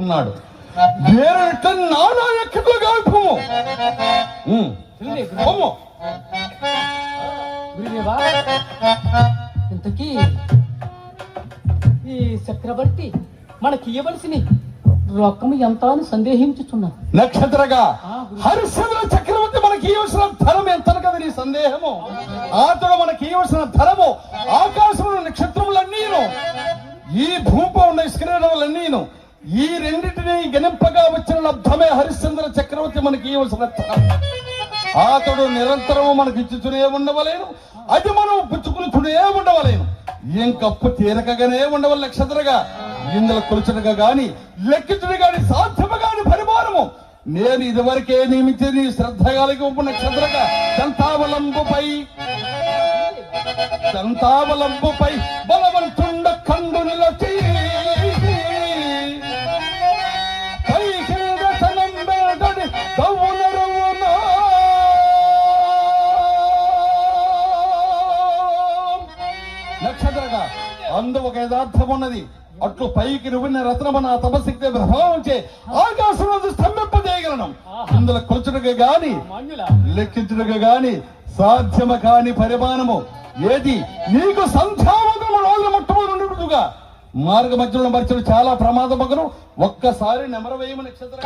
ఉన్నాడు వేరే నానా ఎక్కడుగా పొమ్ము పొమ్ము ఇంతకీ ఈ చక్రవర్తి మనకి ఇవ్వవలసిన రొక్కము ఎంత అని సందేహించుచున్నాను. నక్షత్రగా హరిశ్చంద్ర చక్రవర్తి మనకి ఇవ్వాల్సిన ధనం ఎంత కదా నీ సందేహము? అతడు మనకి ఇవ్వాల్సిన ధనము ఆకాశంలో నక్షత్రములన్నీను ఈ భూమిపై ఉన్న స్క్రీనములన్నీను ఈ రెండింటినీ గణింపగా వచ్చిన లబ్ధమే హరిశ్చంద్ర చక్రవర్తి మనకి ఇవ్వాల్సిన ధనం. అతడు నిరంతరము మనకి ఇచ్చుతూనే ఉండవలేను, అది మనం పుచ్చుకులుతూనే ఉండవలేను, ఇంకప్పు తీరకగానే ఉండవల. నక్షత్రగా ఇందులో కొలుచుడుగా గాని లెక్కించుడు గాని సాధ్యము గాని పరిమాణము నేను ఇదివరకే నియమించి నీ శ్రద్ధ కలిగి ఉప్పు. నక్షత్రగా దంతావలంబుపై బలవంతుండ కండు నిలచి నక్షత్రగా అందు ఒక యథార్థం ఉన్నది. అట్లు పైకి నువ్వున్న రత్నము నా తపశక్తి ప్రభావం చే ఆకాశంలో స్తంభింపజేయగలను. ఇందులో కొలుచుడుగా గాని లెక్కించుడుగా గాని సాధ్యమ కాని పరిమాణము ఏది నీకు సంధ్యావంతము రోజుల మొట్టమొదటిగా మార్గ మధ్యలో మరిచడం చాలా ప్రమాదమగను. ఒక్కసారి నెమరవేయము. నక్షత్ర